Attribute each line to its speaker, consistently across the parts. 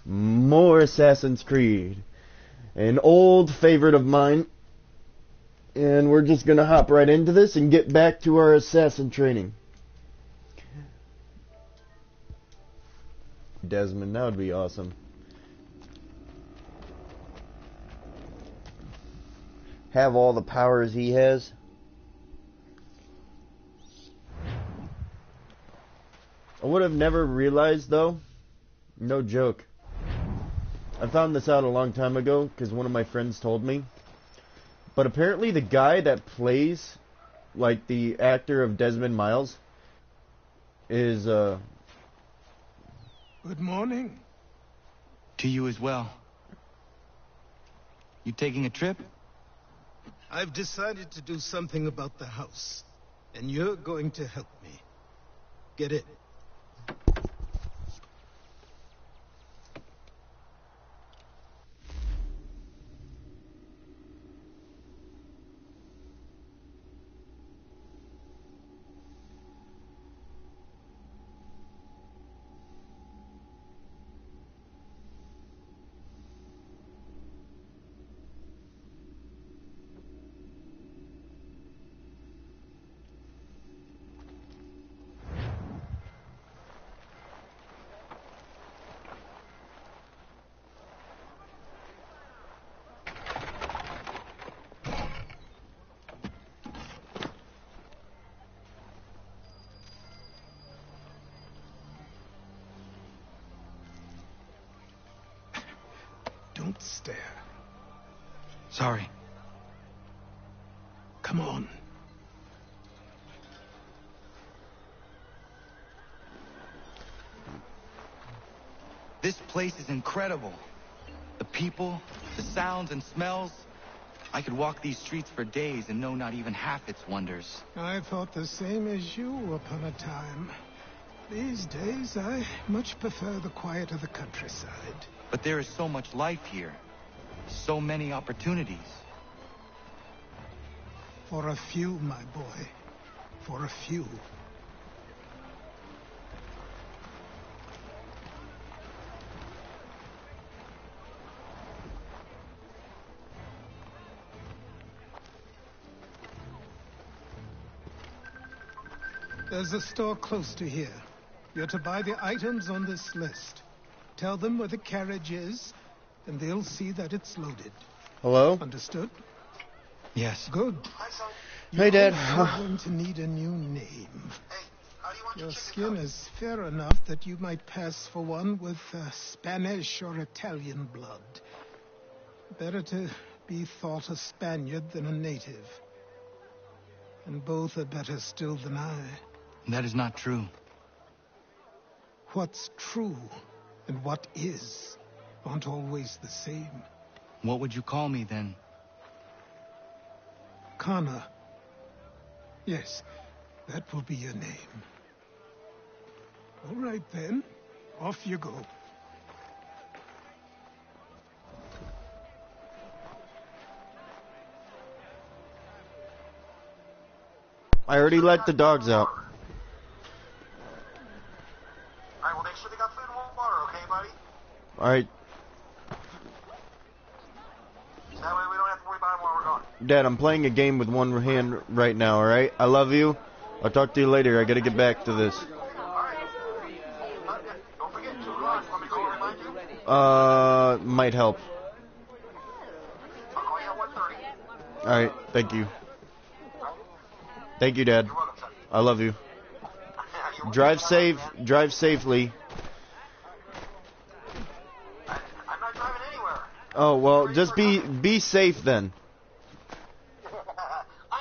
Speaker 1: more Assassin's Creed, an old favorite of mine, and we're just gonna hop right into this and get back to our assassin training. Desmond, that would be awesome. Have all the powers he has. I would have never realized, though, no joke, I found this out a long time ago because one of my friends told me, but apparently the guy that plays, like, the actor of Desmond Miles is,
Speaker 2: Good morning.
Speaker 3: To you as well. You taking a trip?
Speaker 2: I've decided to do something about the house, and you're going to help me. Get it? Don't stare.
Speaker 3: Sorry.
Speaker 2: Come on.
Speaker 3: This place is incredible. The people, the sounds and smells. I could walk these streets for days and know not even half its wonders.
Speaker 2: I thought the same as you upon a time. These days, I much prefer the quiet of the countryside.
Speaker 3: But there is so much life here. So many opportunities.
Speaker 2: For a few, my boy. For a few. There's a store close to here. You're to buy the items on this list. Tell them where the carriage is, and they'll see that it's loaded.
Speaker 1: Hello?
Speaker 2: Understood?
Speaker 3: Yes.
Speaker 2: Good.
Speaker 1: Hey, Dad.
Speaker 2: You're going to need a new name. Your skin is fair enough that you might pass for one with Spanish or Italian blood. Better to be thought a Spaniard than a native. And both are better still than I.
Speaker 3: That is not true.
Speaker 2: What's true and what is aren't always the same.
Speaker 3: What would you call me then?
Speaker 2: Kana. Yes, that will be your name. All right then, off you go.
Speaker 1: I already let the dogs out.
Speaker 4: Alright, well make sure they got food and water, okay, buddy?
Speaker 1: Alright,
Speaker 4: That way we don't have to worry about them while we're gone.
Speaker 1: Dad, I'm playing a game with one hand right now, alright? I love you. I'll talk to you later. I gotta get back to this.
Speaker 4: Alright. Don't forget, 2 o'clock. Want me to call and remind you?
Speaker 1: Might help.
Speaker 4: I'll call you at 1:30.
Speaker 1: Alright, thank you. Thank you, Dad.
Speaker 4: You're welcome, son.
Speaker 1: I love you.
Speaker 4: You're
Speaker 1: Drive
Speaker 4: welcome,
Speaker 1: safe.
Speaker 4: man.
Speaker 1: Drive safely.
Speaker 4: I'm not driving anywhere.
Speaker 1: Oh, well, just be safe then.
Speaker 4: I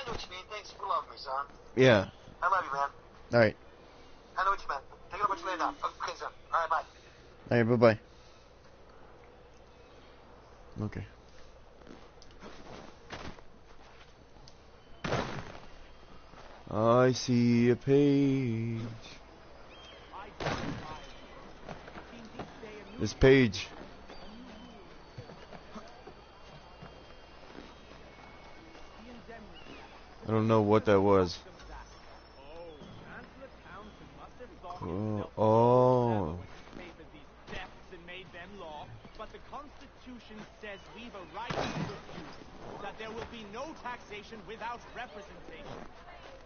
Speaker 4: know what you mean. Thanks for loving me, son.
Speaker 1: Yeah.
Speaker 4: I love you, man.
Speaker 1: Alright.
Speaker 4: I know what you meant. Take it up what you laid down. Okay, son. Alright, bye.
Speaker 1: Alright, bye-bye. Okay. I see a page. This page. I don't know what that was. Oh.
Speaker 5: them law, but the Constitution says we've a right to refuse, that there will be no taxation without representation.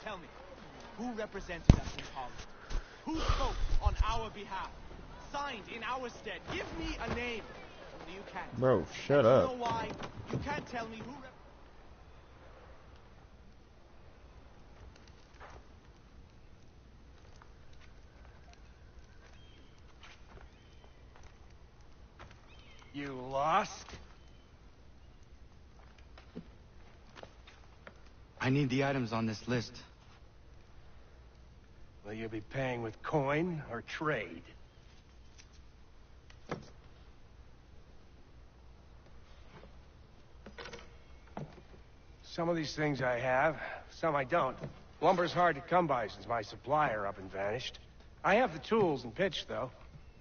Speaker 5: Tell me, who represented us in Parliament? Who spoke on our behalf? Signed in our stead? Give me a name. You can't.
Speaker 1: Bro, shut up.
Speaker 5: You know why? You can't tell me who
Speaker 6: You lost?
Speaker 3: I need the items on this list.
Speaker 6: Will you be paying with coin or trade? Some of these things I have, some I don't. Lumber's hard to come by since my supplier up and vanished. I have the tools and pitch, though.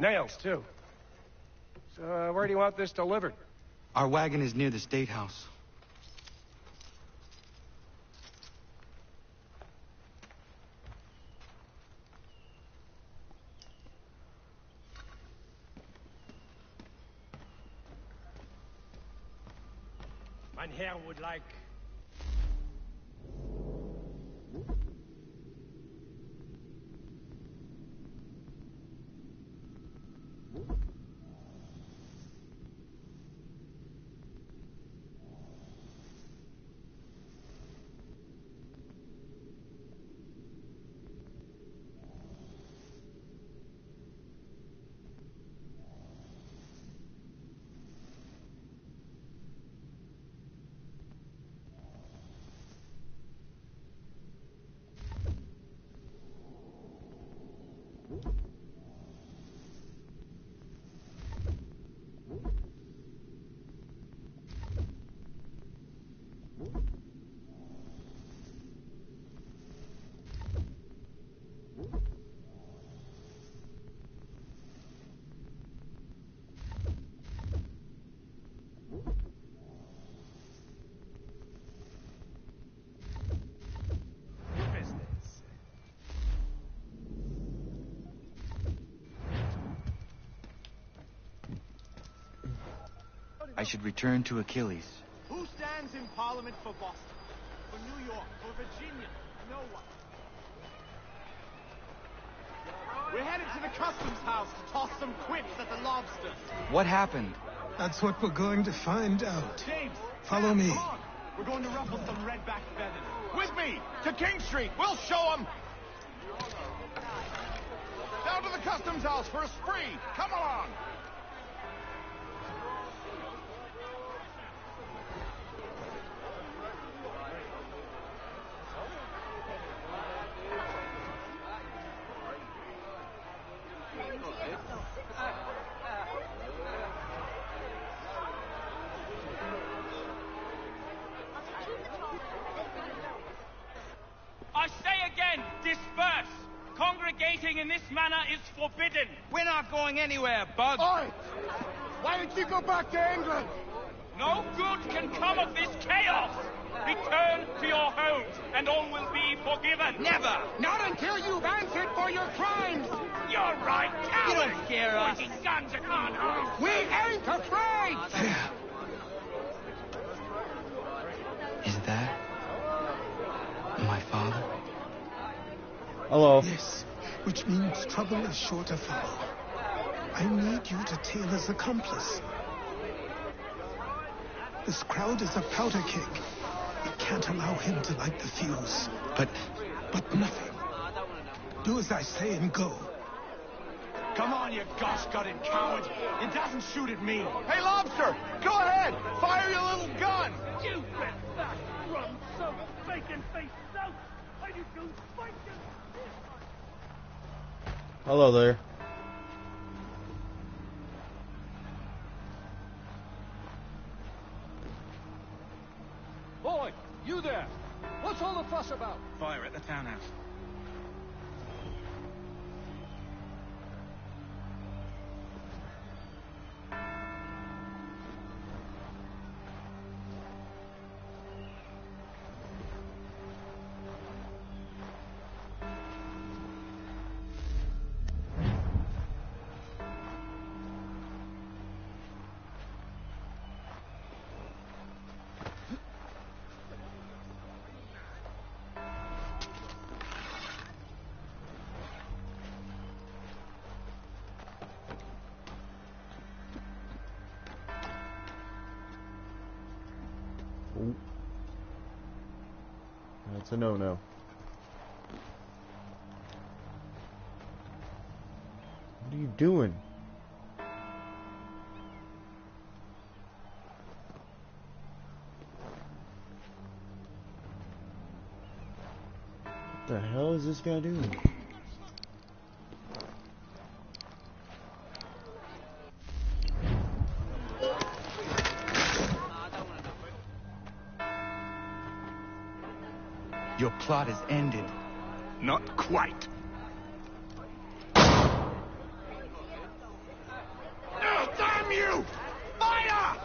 Speaker 6: Nails, too. So, where do you want this delivered?
Speaker 3: Our wagon is near the State House.
Speaker 6: Mein Herr would like...
Speaker 3: I should return to Achilles.
Speaker 5: Who stands in Parliament for Boston? For New York? For Virginia? No one. We're headed to the customs house to toss some quips at the lobsters.
Speaker 3: What happened?
Speaker 2: That's what we're going to find out.
Speaker 5: James,
Speaker 2: Follow
Speaker 5: Sam,
Speaker 2: me.
Speaker 5: come on. We're going to ruffle some redback feathers. With me to King Street. We'll show them.
Speaker 4: Down to the customs house for a spree. Come along.
Speaker 7: I say again, disperse! Congregating in this manner is forbidden!
Speaker 3: We're not going anywhere, Bug!
Speaker 4: Oi! Why don't you go back to England?
Speaker 7: No good can come of this chaos! Return to your homes, and all will be forgiven!
Speaker 3: Never!
Speaker 6: Not until you've answered for your crimes!
Speaker 7: You're right, coward!
Speaker 3: You don't scare us.
Speaker 7: Pointing guns at unarmed!
Speaker 6: We ain't afraid!
Speaker 2: There.
Speaker 3: Is that my father?
Speaker 1: Hello.
Speaker 2: Yes, which means trouble is sure to follow. I need you to Taylor's accomplice. This crowd is a powder keg. We can't allow him to light the fuse.
Speaker 3: But
Speaker 2: But nothing. Do as I say and go.
Speaker 5: Come on, you gosh-gutted coward. It doesn't shoot at me.
Speaker 4: Hey, Lobster, go ahead. Fire your little gun.
Speaker 7: You bet that rum some bacon-faced lout! I do go bacon!
Speaker 1: Hello there.
Speaker 6: Boy, you there! What's all the fuss about?
Speaker 3: fire at the townhouse.
Speaker 1: Ooh. That's a no-no. What are you doing? What the hell is this guy doing?
Speaker 3: Your plot is ended.
Speaker 7: Not quite. Oh, damn you! Fire!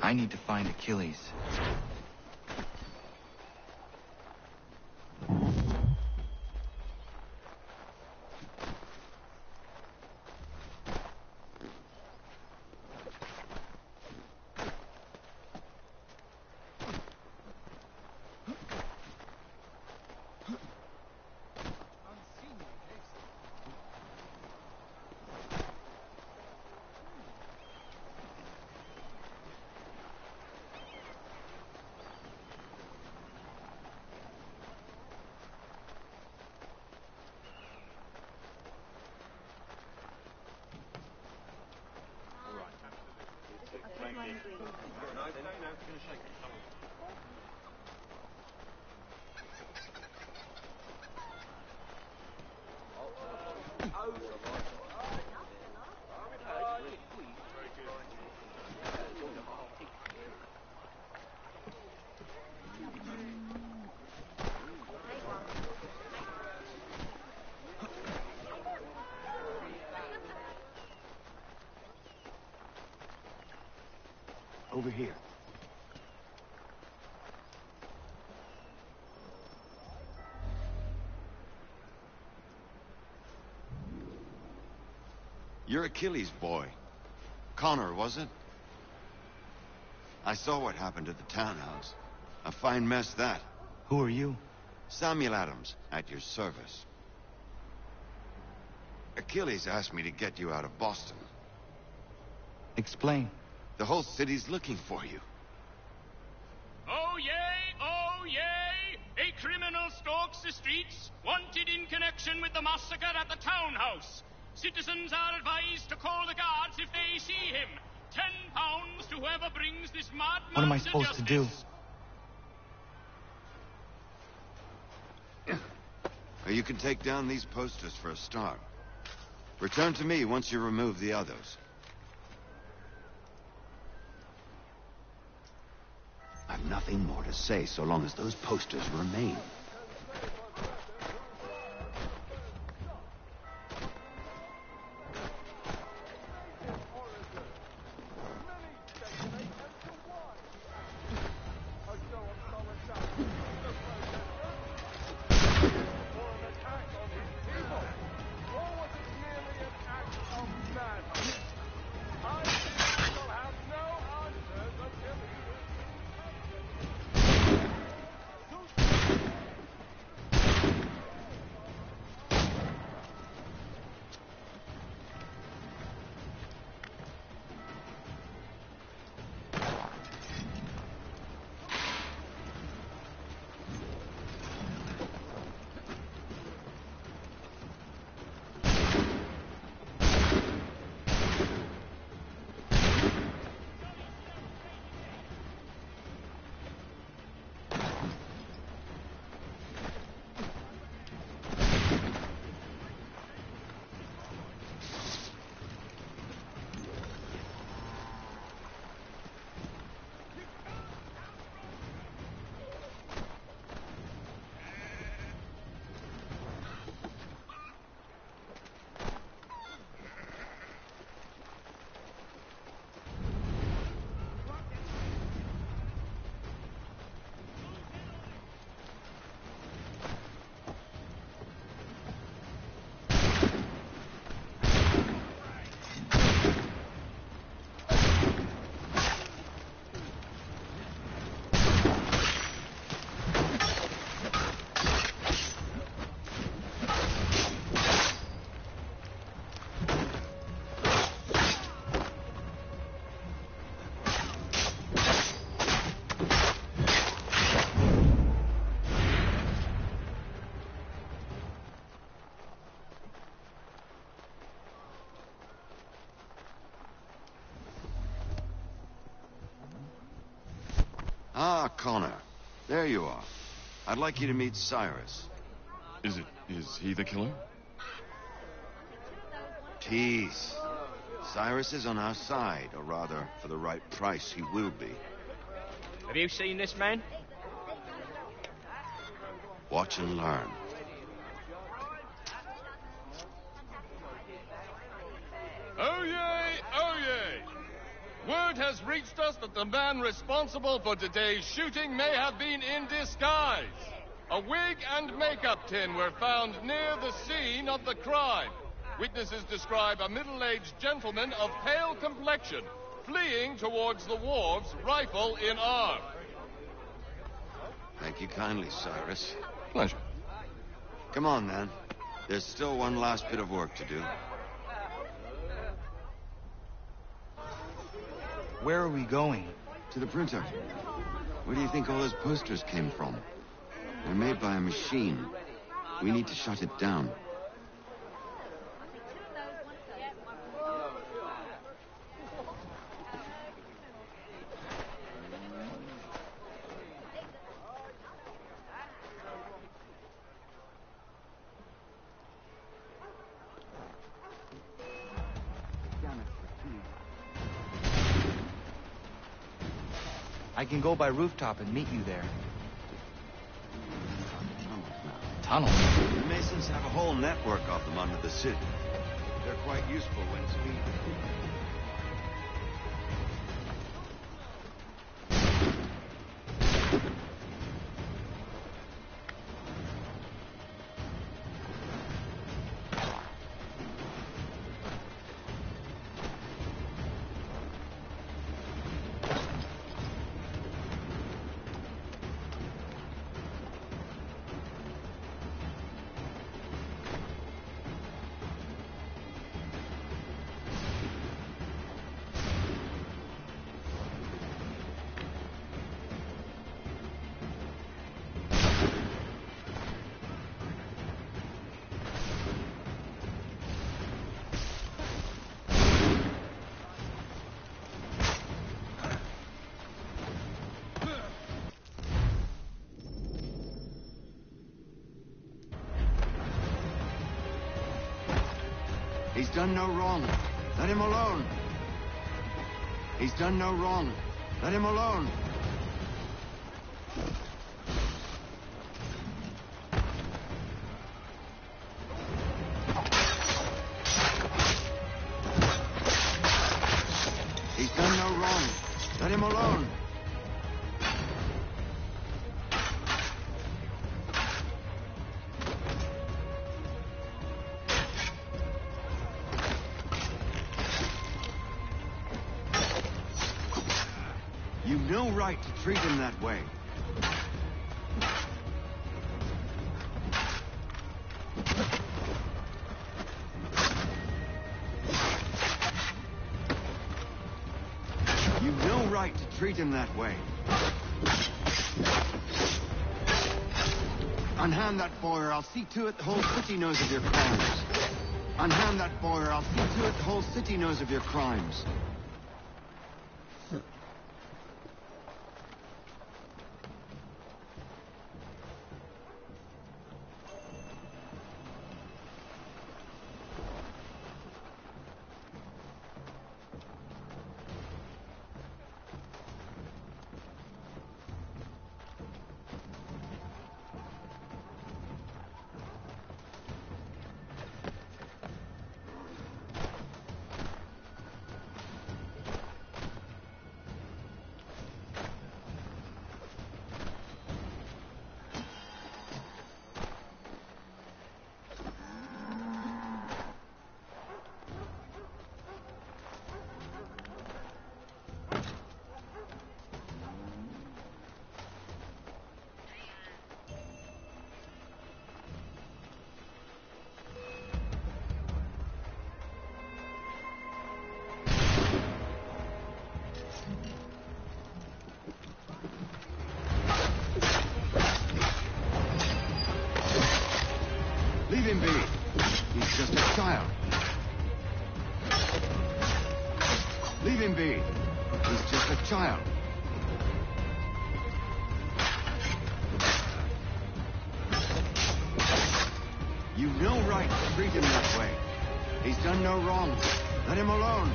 Speaker 3: I need to find Achilles.
Speaker 7: Over here.
Speaker 8: You're Achilles' boy. Connor, was it? I saw what happened at the townhouse. A fine mess, that.
Speaker 3: Who are you?
Speaker 8: Samuel Adams, at your service. Achilles asked me to get you out of Boston.
Speaker 3: Explain.
Speaker 8: The whole city's looking for you.
Speaker 7: Oh yay, oh yay! A criminal stalks the streets, wanted in connection with the massacre at the townhouse. Citizens are advised to call the guards if they see him. £10 to whoever brings this madman.
Speaker 3: What am I supposed to do?
Speaker 8: You can take down these posters for a start. Return to me once you remove the others. I've nothing more to say so long as those posters remain. Ah, Connor. There you are. I'd like you to meet Cyrus.
Speaker 9: Is he the killer?
Speaker 8: Tease. Cyrus is on our side, or rather, for the right price, he will be.
Speaker 10: Have you seen this man?
Speaker 8: Watch and learn.
Speaker 9: Oh yay, oh yay! Word has reached us that the man responsible for today's shooting may have been in disguise. A wig and makeup tin were found near the scene of the crime. Witnesses describe a middle-aged gentleman of pale complexion fleeing towards the wharves, rifle in arm.
Speaker 8: Thank you kindly, Cyrus.
Speaker 9: Pleasure.
Speaker 8: Come on, then. There's still one last bit of work to do.
Speaker 3: Where are we going?
Speaker 8: To the printer. Where do you think all those posters came from? They're made by a machine. We need to shut it down.
Speaker 3: I can go by rooftop and meet you there. Tunnels?
Speaker 8: The Masons have a whole network of them under the city. They're quite useful when speeding. He's done no wrong. Let him alone. He's done no wrong. Let him alone. He's done no wrong. Let him alone. You've no right to treat him that way. You've no right to treat him that way. Unhand that boy, or I'll see to it the whole city knows of your crimes. Unhand that boy, or I'll see to it the whole city knows of your crimes. Leave him be. He's just a child. Leave him be. He's just a child. right to treat him that way. He's done no wrong. Let him alone.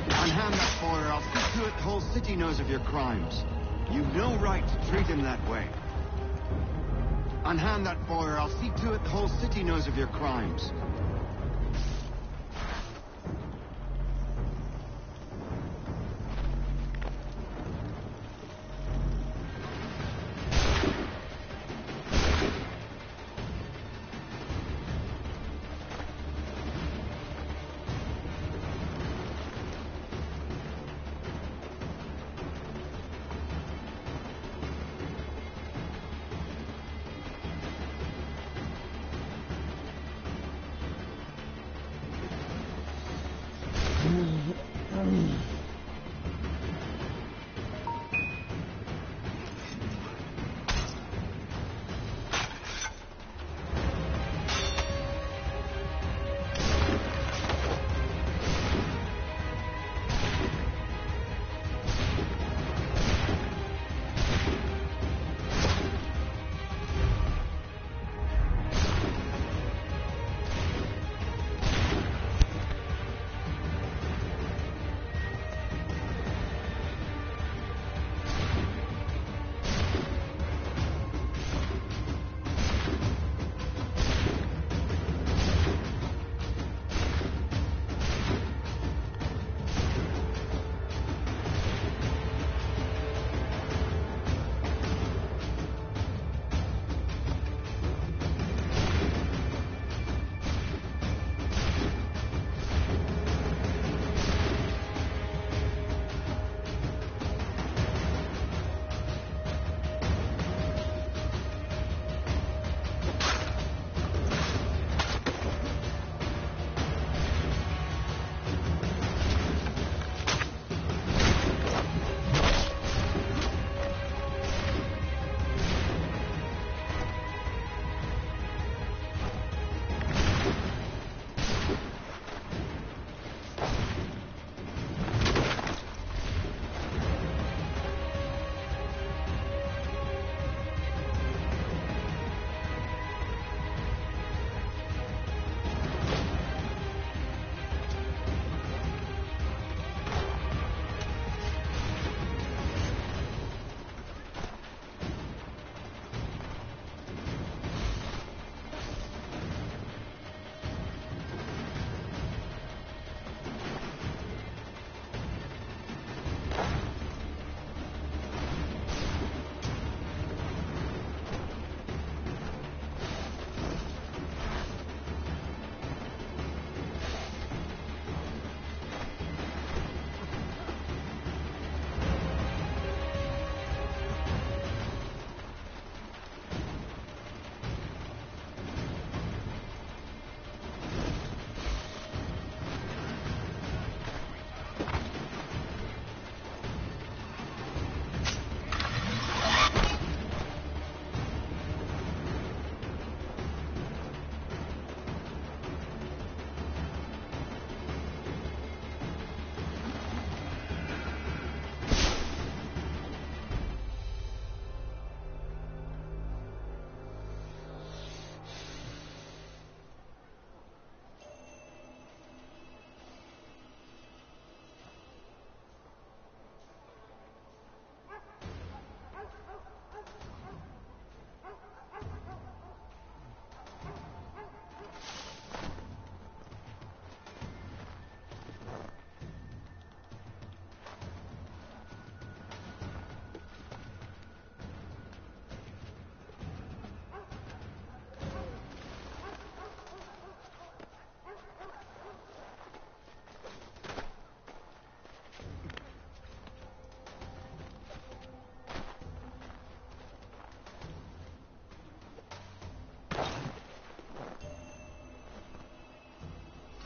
Speaker 8: Unhand that boy, or I'll see to it the whole city knows of your crimes. You've no right to treat him that way. Unhand that boy, or I'll see to it the whole city knows of your crimes.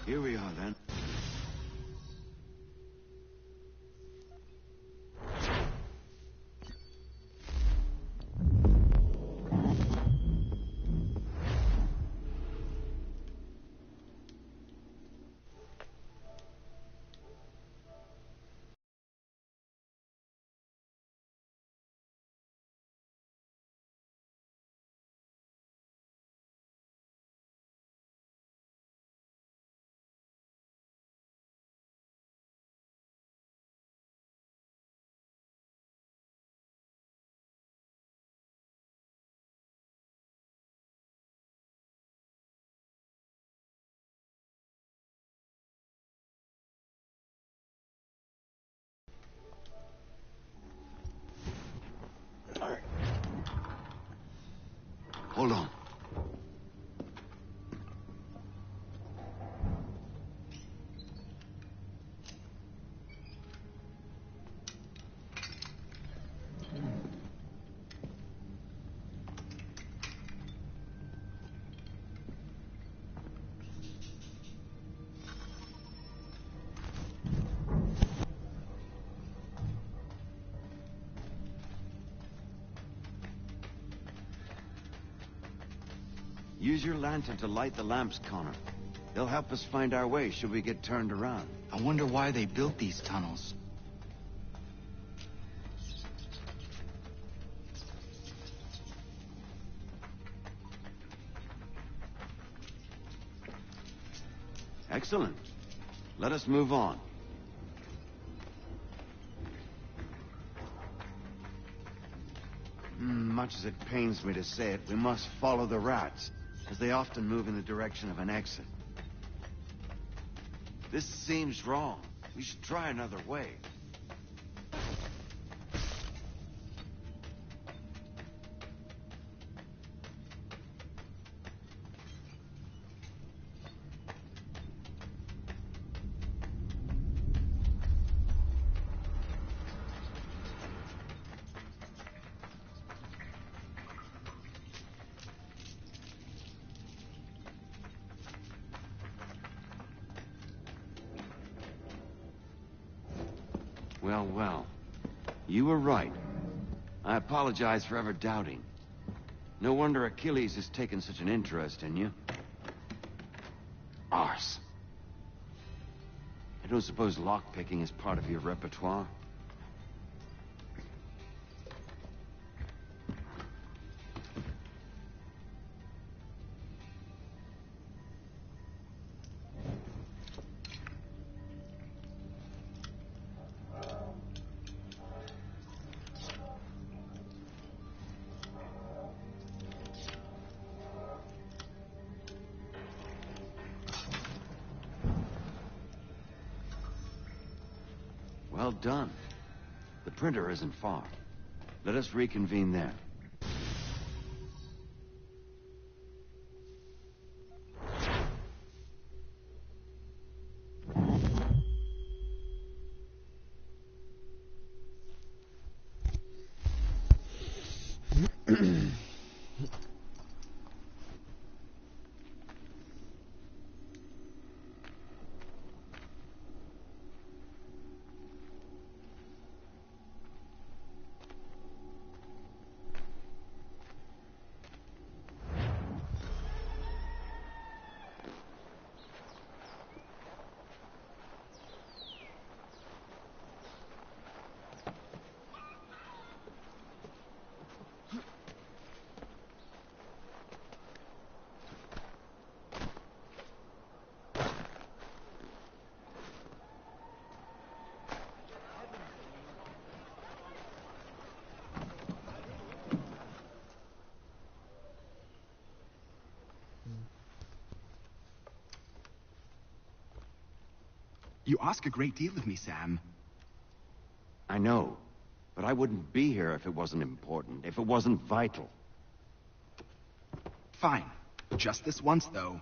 Speaker 8: Here we are, then. Hold on. Use your lantern to light the lamps, Connor. They'll help us find our way should we get turned around.
Speaker 3: I wonder why they built these tunnels.
Speaker 8: Excellent. Let us move on. Much as it pains me to say it, we must follow the rats, as they often move in the direction of an exit. This seems wrong. We should try another way. Well, well. You were right. I apologize for ever doubting. No wonder Achilles has taken such an interest in you. Arse. I don't suppose lockpicking is part of your repertoire? Well done. The printer isn't far. Let us reconvene there.
Speaker 11: You ask a great deal of me, Sam.
Speaker 8: I know, but I wouldn't be here if it wasn't important, if it wasn't vital.
Speaker 11: Fine. Just this once, though.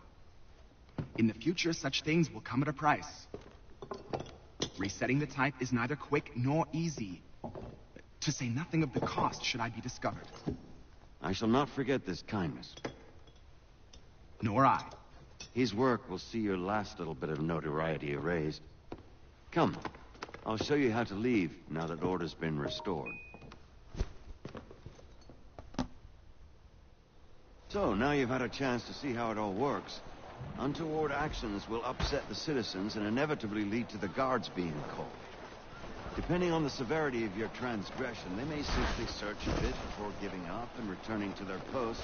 Speaker 11: In the future, such things will come at a price. Resetting the type is neither quick nor easy. To say nothing of the cost should I be discovered.
Speaker 8: I shall not forget this kindness.
Speaker 11: Nor I.
Speaker 8: His work will see your last little bit of notoriety erased. Come, I'll show you how to leave now that order's been restored. So, now you've had a chance to see how it all works. Untoward actions will upset the citizens and inevitably lead to the guards being called. Depending on the severity of your transgression, they may simply search a bit before giving up and returning to their post.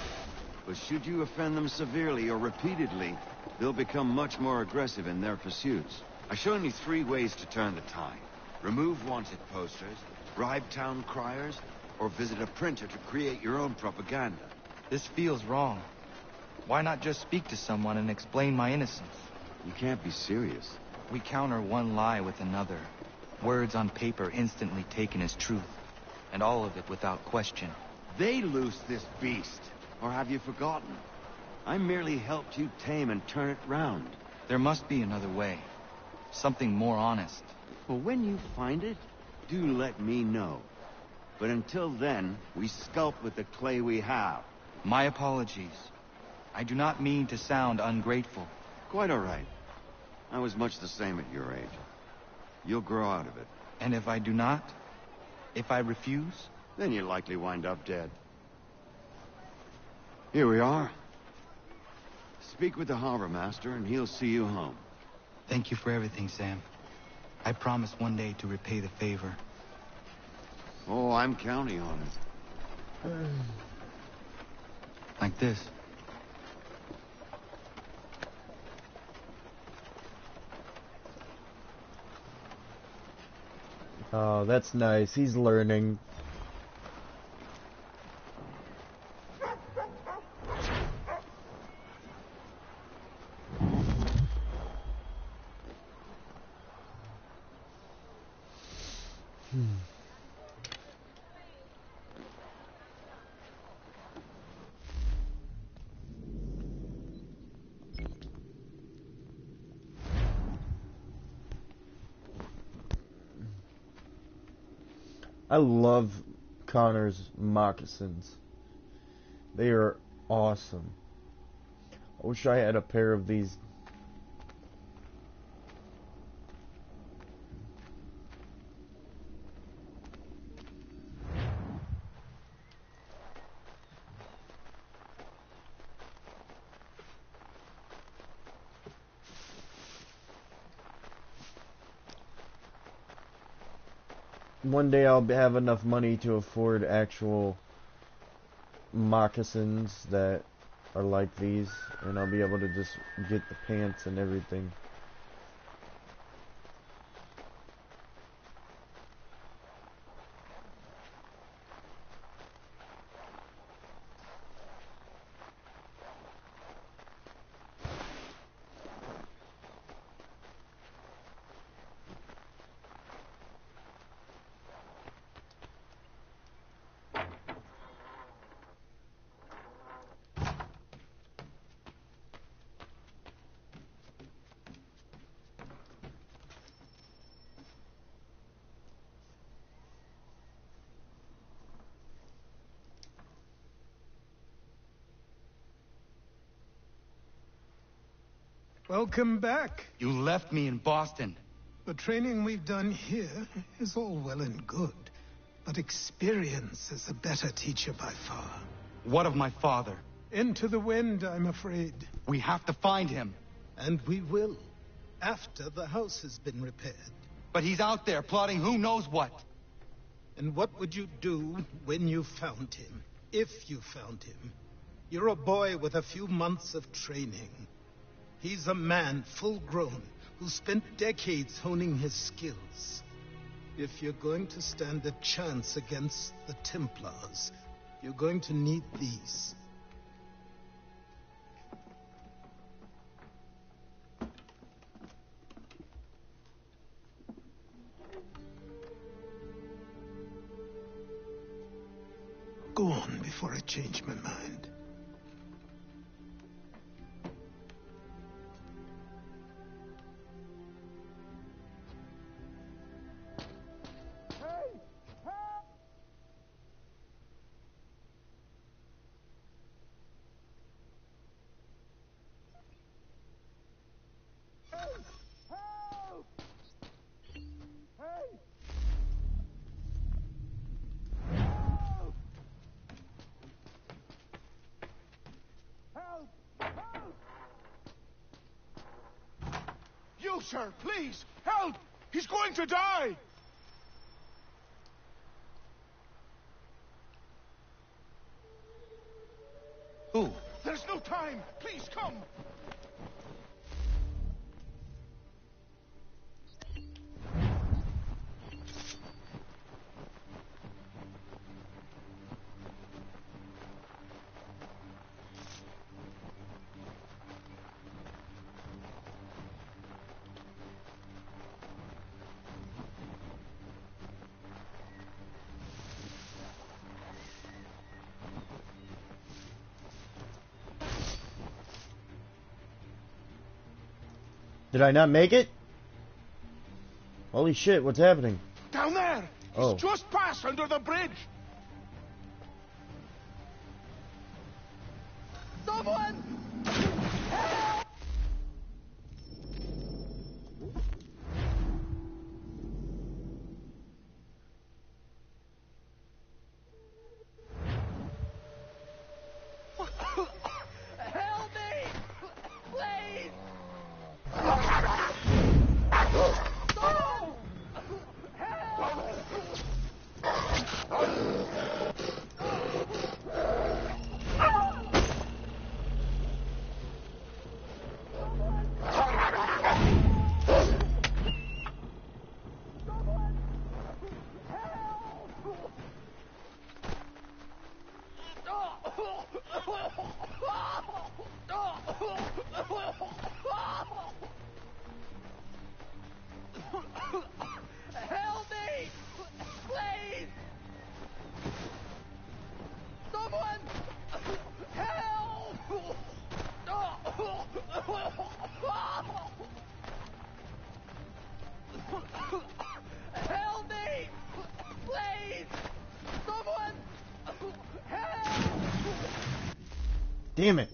Speaker 8: But should you offend them severely or repeatedly, they'll become much more aggressive in their pursuits. I've shown you 3 ways to turn the tide. Remove wanted posters, bribe town criers, or visit a printer to create your own propaganda.
Speaker 3: This feels wrong. Why not just speak to someone and explain my innocence?
Speaker 8: You can't be serious.
Speaker 3: We counter one lie with another. Words on paper instantly taken as truth. And all of it without question.
Speaker 8: They loose this beast. Or have you forgotten? I merely helped you tame and turn it round.
Speaker 3: There must be another way. Something more honest.
Speaker 8: Well, when you find it, do let me know. But until then, we sculpt with the clay we have.
Speaker 3: My apologies. I do not mean to sound ungrateful.
Speaker 8: Quite all right. I was much the same at your age. You'll grow out of it.
Speaker 3: And if I do not? If I refuse?
Speaker 8: Then you'll likely wind up dead. Here we are. Speak with the harbor master, and he'll see you home.
Speaker 3: Thank you for everything, Sam. I promise one day to repay the favor.
Speaker 8: Oh, I'm counting on it.
Speaker 3: Like this.
Speaker 1: Oh, that's nice. He's learning. I love Connor's moccasins. They are awesome. I wish I had a pair of these. One day I'll have enough money to afford actual moccasins that are like these, and I'll be able to just get the pants and everything.
Speaker 2: Welcome back.
Speaker 3: You left me in Boston.
Speaker 2: The training we've done here is all well and good, but experience is a better teacher by far.
Speaker 3: What of my father?
Speaker 2: Into the wind, I'm afraid.
Speaker 3: We have to find him.
Speaker 2: And we will, after the house has been repaired.
Speaker 3: But he's out there plotting who knows what.
Speaker 2: And what would you do when you found him? If you found him? You're a boy with a few months of training. He's a man, full grown, who spent decades honing his skills. If you're going to stand a chance against the Templars, you're going to need these. Go on before I change my mind.
Speaker 12: You, sir, please, help! He's going to die!
Speaker 3: Who?
Speaker 12: There's no time! Please, come!
Speaker 1: Did I not make it? Holy shit, what's happening?
Speaker 12: Down there!
Speaker 1: Oh.
Speaker 12: He's just passed under the bridge!
Speaker 4: Someone! Help me! Please! Someone! Help me! Please! Someone! Help! Help me! Please! Someone! Help!
Speaker 1: Damn it.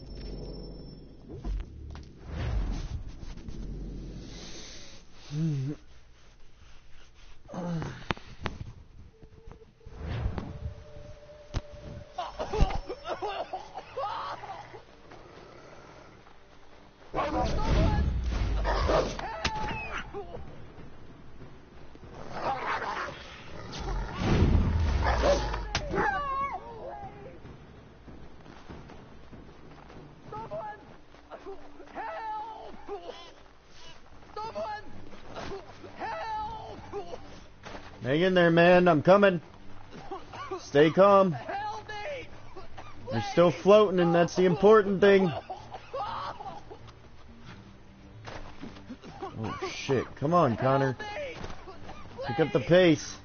Speaker 1: Hang in there, man. I'm coming. Stay calm. You're still floating, and that's the important thing. Oh, shit. Come on, Connor. Pick up the pace.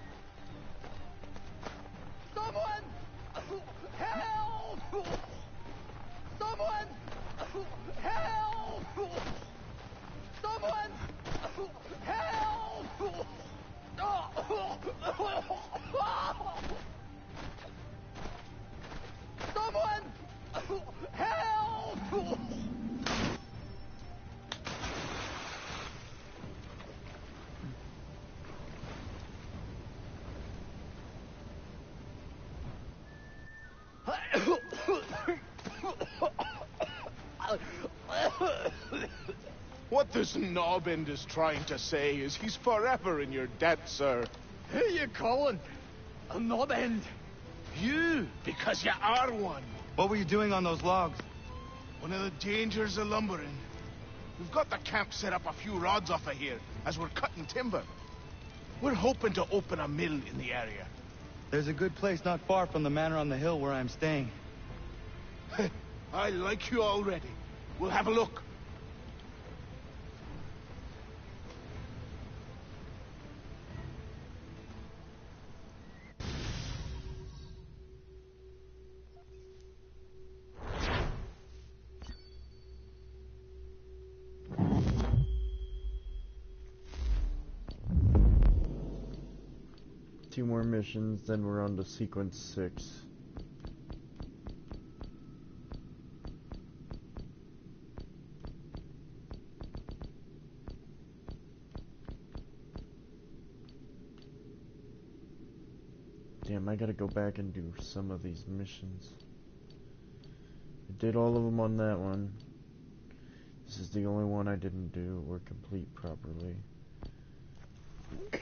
Speaker 12: What this knobend is trying to say is he's forever in your debt, sir.
Speaker 4: Who you calling? A knob end?
Speaker 12: You, because you are one.
Speaker 3: What were you doing on those logs?
Speaker 12: One of the dangers of lumbering. We've got the camp set up a few rods off of here as we're cutting timber. We're hoping to open a mill in the area.
Speaker 3: There's a good place not far from the manor on the hill where I'm staying.
Speaker 12: I like you already. We'll have a look.
Speaker 1: Two more missions, then we're on to sequence 6. Damn, I gotta go back and do some of these missions. I did all of them on that one. This is the only one I didn't do or complete properly. Okay.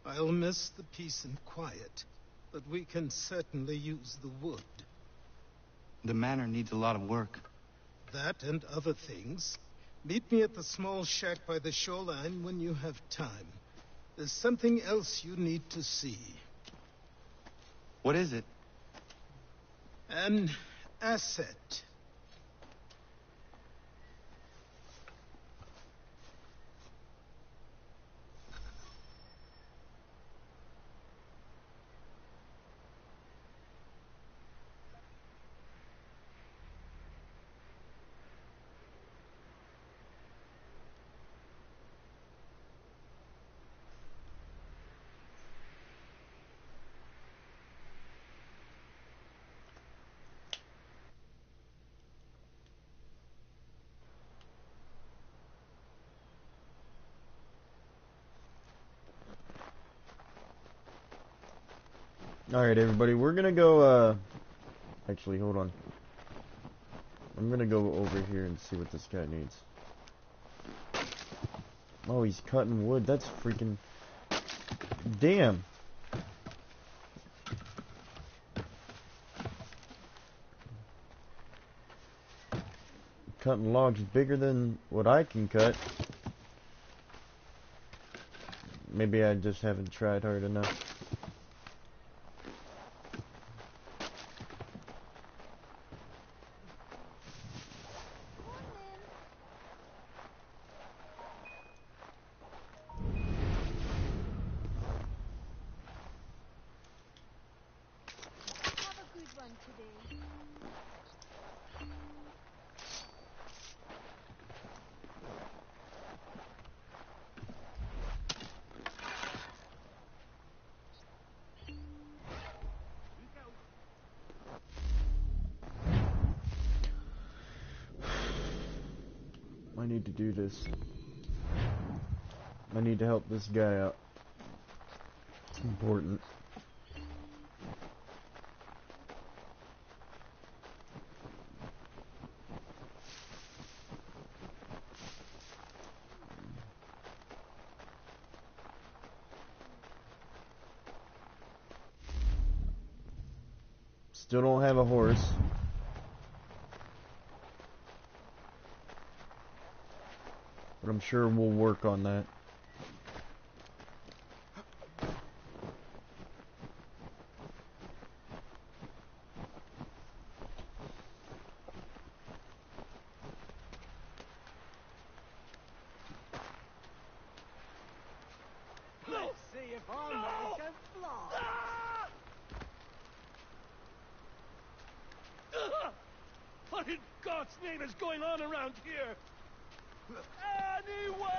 Speaker 2: I'll miss the peace and quiet, but we can certainly use the wood.
Speaker 3: The manor needs a lot of work.
Speaker 2: That and other things. Meet me at the small shack by the shoreline when you have time. There's something else you need to see.
Speaker 3: What is it?
Speaker 2: An asset.
Speaker 1: Alright, everybody, we're gonna go, actually, hold on. I'm gonna go over here and see what this guy needs. Oh, he's cutting wood. That's freaking... Damn. Cutting logs bigger than what I can cut. Maybe I just haven't tried hard enough. I need to do this. I need to help this guy out. It's important. Still don't have a horse. But I'm sure we'll work on that.
Speaker 13: Let's see if our man can fly.
Speaker 14: What in God's name is going on around here? Anyone!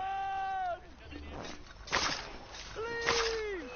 Speaker 14: Please!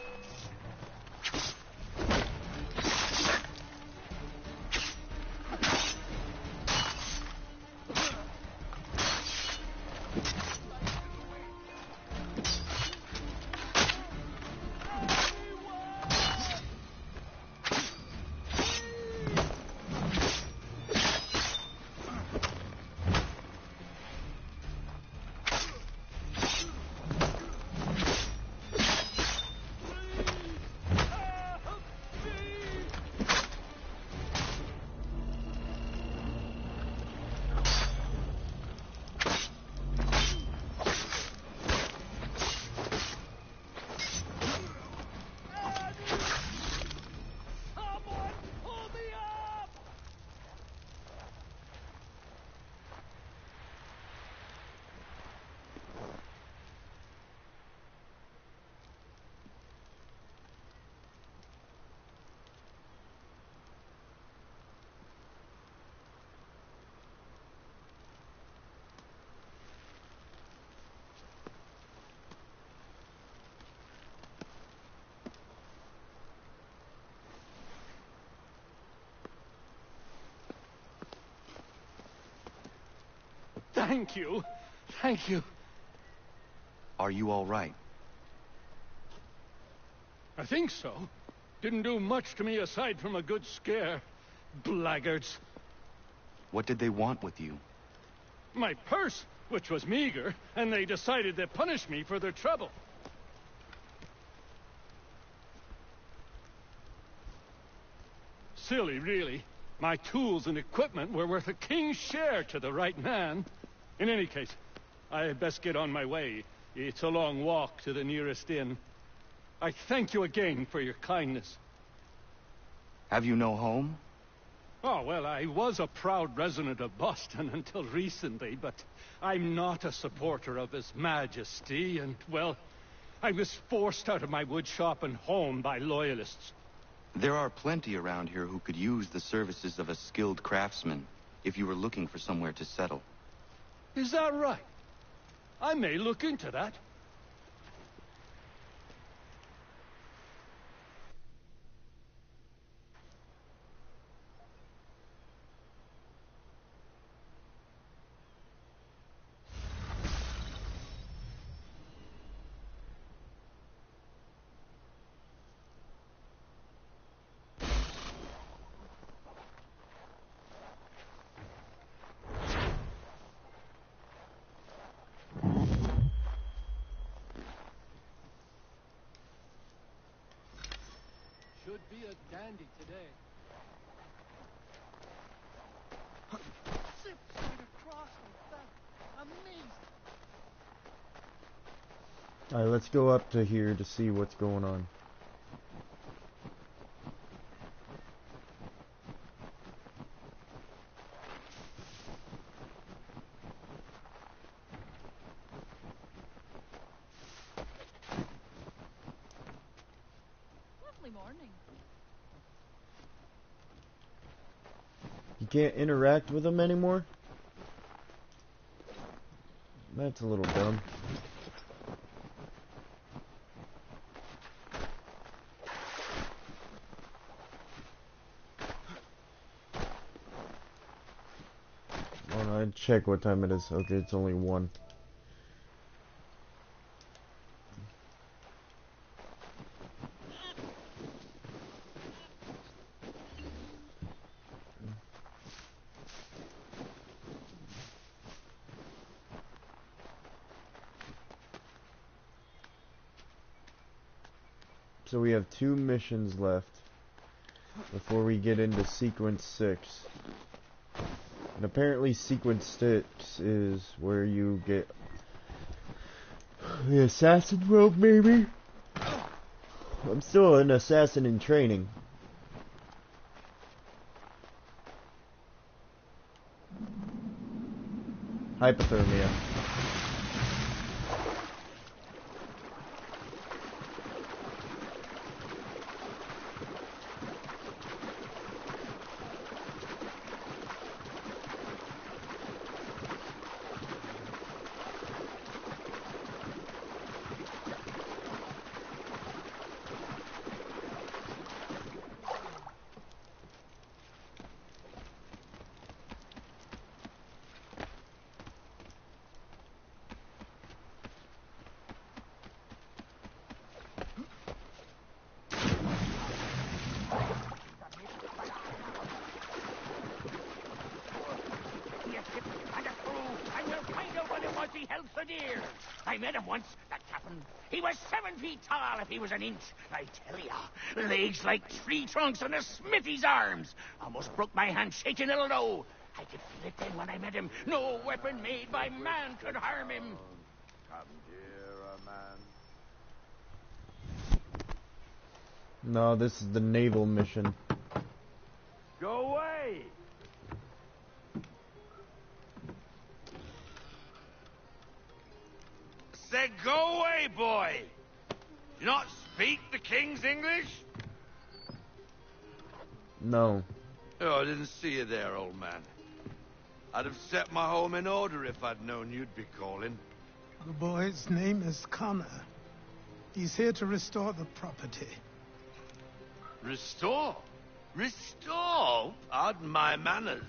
Speaker 14: Thank you. Thank you.
Speaker 3: Are you all right?
Speaker 14: I think so. Didn't do much to me aside from a good scare. Blackguards.
Speaker 3: What did they want with you?
Speaker 14: My purse, which was meager, and they decided to punish me for their trouble. Silly, really. My tools and equipment were worth a king's share to the right man. In any case, I had best get on my way. It's a long walk to the nearest inn. I thank you again for your kindness.
Speaker 3: Have you no home?
Speaker 14: Oh, well, I was a proud resident of Boston until recently, but I'm not a supporter of His Majesty, and, well, I was forced out of my woodshop and home by loyalists.
Speaker 3: There are plenty around here who could use the services of a skilled craftsman if you were looking for somewhere to settle.
Speaker 14: Is that right? I may look into that.
Speaker 15: be a dandy today. Zip straight across like that. Amazing.
Speaker 1: Alright, let's go up to here to see what's going on.
Speaker 16: Lovely morning.
Speaker 1: You can't interact with them anymore? That's a little dumb. Check what time it is. Okay, it's only 1. So we have 2 missions left before we get into sequence 6. And apparently sequence 6 is where you get the assassin robe, maybe? I'm still an assassin in training. Hypothermia.
Speaker 17: I met him once, that captain. He was 7 feet tall if he was an inch. I tell ya, legs like tree trunks and a smithy's arms. Almost broke my hand shaking it'll know. I could feel it then when I met him. No weapon made by man could harm him.
Speaker 8: Come, dear man.
Speaker 1: No, this is the naval mission.
Speaker 17: Go away!
Speaker 18: Said go away, boy! You not speak the king's English?
Speaker 1: No.
Speaker 18: Oh, I didn't see you there, old man. I'd have set my home in order if I'd known you'd be calling.
Speaker 2: The boy's name is Connor. He's here to restore the property.
Speaker 18: Restore? Restore? Pardon my manners.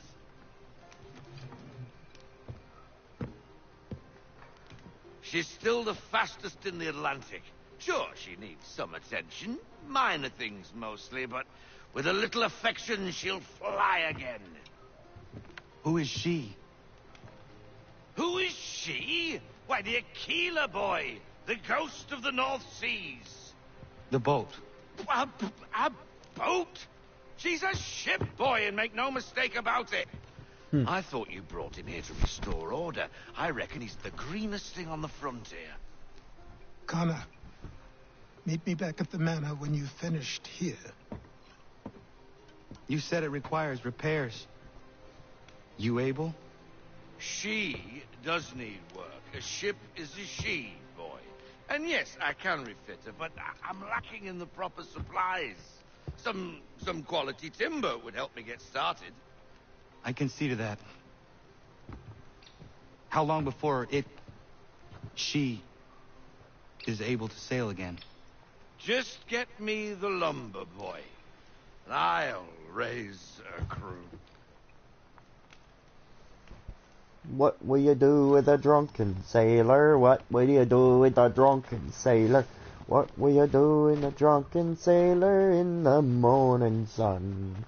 Speaker 18: She's still the fastest in the Atlantic. Sure, she needs some attention. Minor things mostly, but with a little affection, she'll fly again.
Speaker 3: Who is she?
Speaker 18: Who is she? Why, the Aquila boy, the ghost of the North Seas.
Speaker 3: The boat.
Speaker 18: A boat? She's a ship, boy, and make no mistake about it. I thought you brought him here to restore order. I reckon he's the greenest thing on the frontier.
Speaker 2: Connor, meet me back at the manor when you've finished here.
Speaker 3: You said it requires repairs. You able?
Speaker 18: She does need work. A ship is a she, boy. And yes, I can refit her, but I'm lacking in the proper supplies. Some quality timber would help me get started.
Speaker 3: I can see to that. How long before she is able to sail again?
Speaker 18: Just get me the lumber, boy, and I'll raise a crew.
Speaker 1: What will you do with a drunken sailor? What will you do with a drunken sailor? What will you do in a drunken sailor in the morning sun?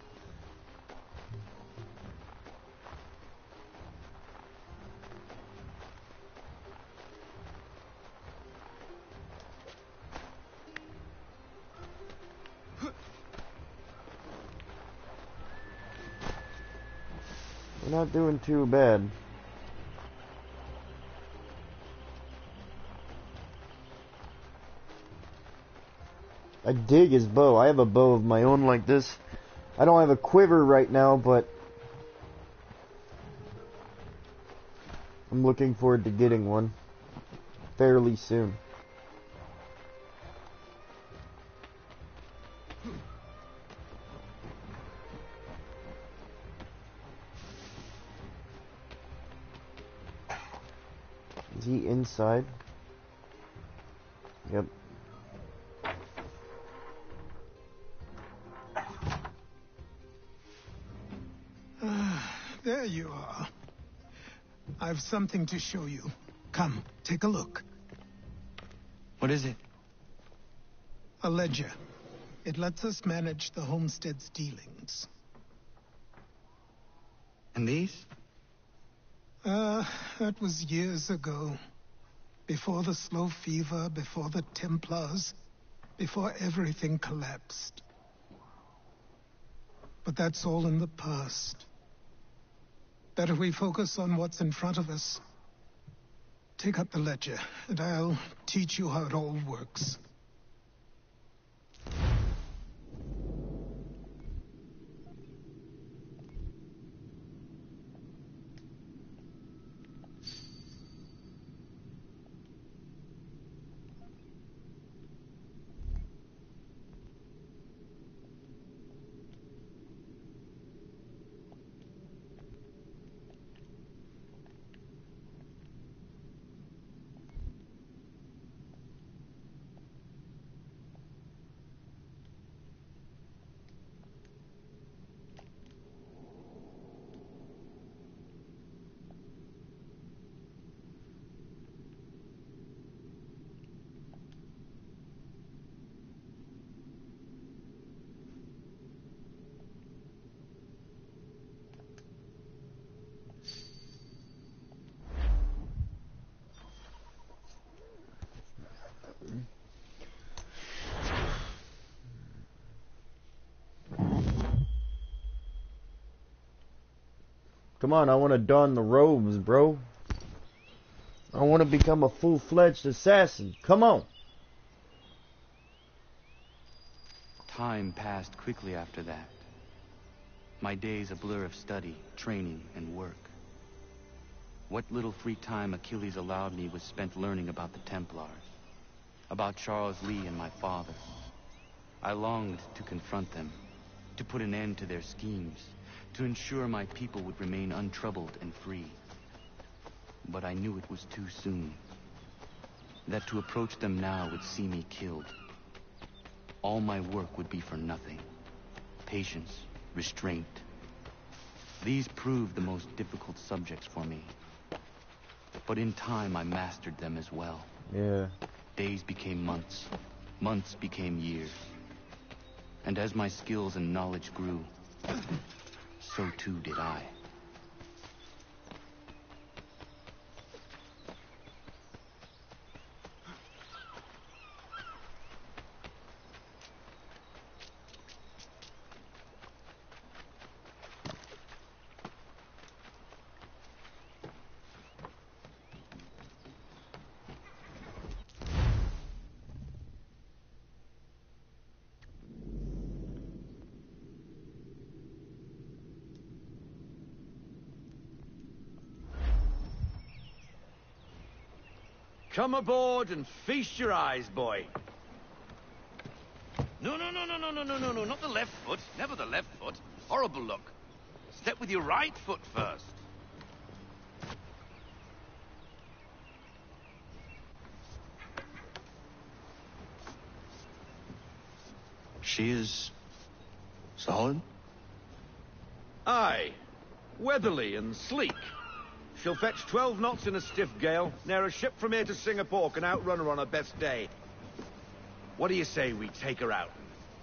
Speaker 1: not doing too bad. I dig his bow. I have a bow of my own like this. I don't have a quiver right now, but I'm looking forward to getting one fairly soon. Is he inside? Yep.
Speaker 2: There you are. I've something to show you. Come, take a look.
Speaker 3: What is it?
Speaker 2: A ledger. It lets us manage the homestead's dealings.
Speaker 3: And these?
Speaker 2: That was years ago. Before the slow fever, before the Templars, before everything collapsed. But that's all in the past. Better we focus on what's in front of us. Take up the ledger, and I'll teach you how it all works.
Speaker 1: Come on, I want to don the robes, bro. I want to become a full-fledged assassin. Come on.
Speaker 3: Time passed quickly after that. My days a blur of study, training, and work. What little free time Achilles allowed me was spent learning about the Templars, about Charles Lee and my father. I longed to confront them, to put an end to their schemes, to ensure my people would remain untroubled and free. But I knew it was too soon, that to approach them now would see me killed. All my work would be for nothing. Patience, restraint. These proved the most difficult subjects for me. But in time, I mastered them as well.
Speaker 1: Yeah.
Speaker 3: Days became months. Months became years. And as my skills and knowledge grew, so too did I.
Speaker 18: Come aboard and feast your eyes, boy. No, not the left foot. Never the left foot. Horrible look. Step with your right foot first.
Speaker 3: She is solid?
Speaker 18: Aye. Weatherly and sleek. She'll fetch 12 knots in a stiff gale. Ne'er a ship from here to Singapore can outrun her on her best day. What do you say we take her out?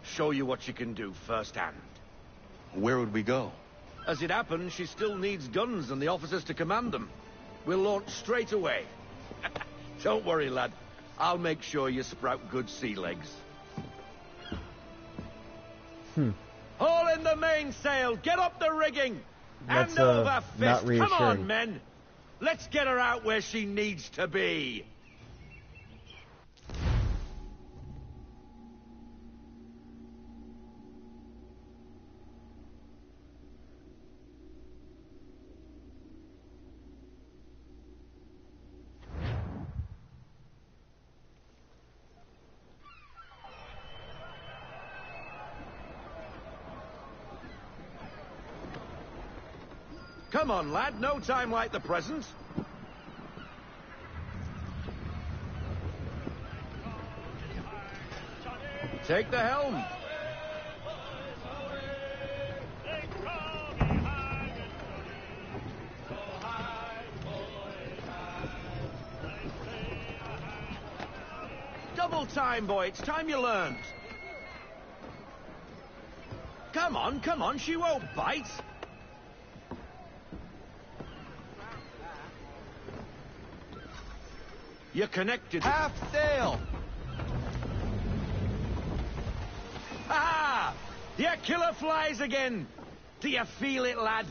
Speaker 18: Show you what she can do firsthand.
Speaker 3: Where would we go?
Speaker 18: As it happens, she still needs guns and the officers to command them. We'll launch straight away. Don't worry, lad. I'll make sure you sprout good sea legs. Haul in the mainsail! Get up the rigging!
Speaker 1: That's
Speaker 16: Hand over
Speaker 1: not
Speaker 16: fist.
Speaker 1: reassuring.
Speaker 16: Come on, men. Let's get her out where she needs to be. Come on, lad. No time like the present. Take the helm. Double time, boy. It's time you learned. Come on. She won't bite. You're connected.
Speaker 18: Half sail.
Speaker 16: Ah! Your killer flies again. Do you feel it, lad?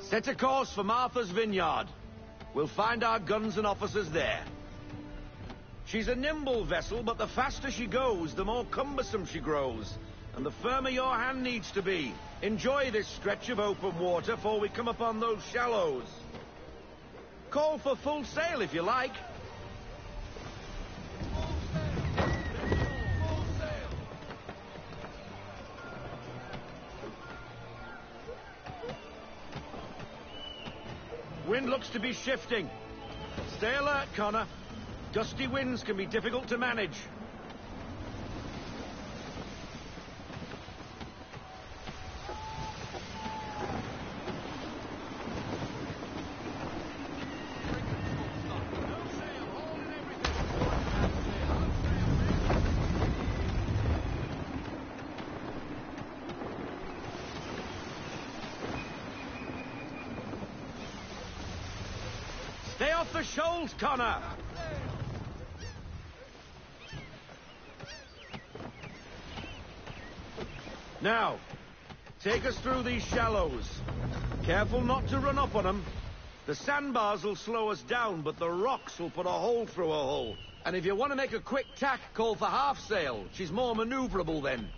Speaker 16: Set a course for Martha's Vineyard. We'll find our guns and officers there. She's a nimble vessel, but the faster she goes, the more cumbersome she grows. And the firmer your hand needs to be. Enjoy this stretch of open water before we come upon those shallows. Call for full sail if you like. Wind looks to be shifting. Stay alert, Connor. Gusty winds can be difficult to manage. Stay off the shoals, Connor! Now, take us through these shallows. Careful not to run up on them. The sandbars will slow us down, but the rocks will put a hole through a hole. And if you want to make a quick tack, call for half sail. She's more maneuverable then.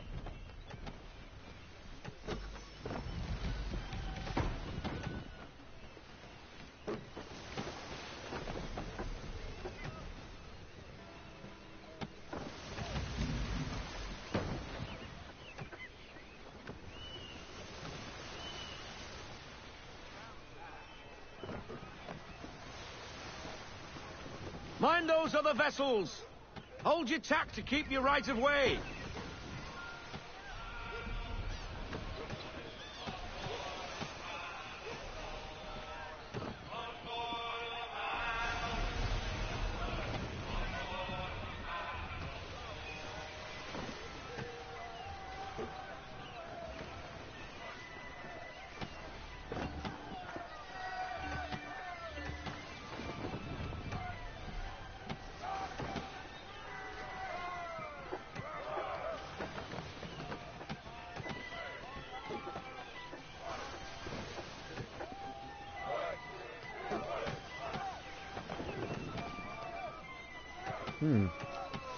Speaker 16: Mind those other vessels. Hold your tack to keep your right of way.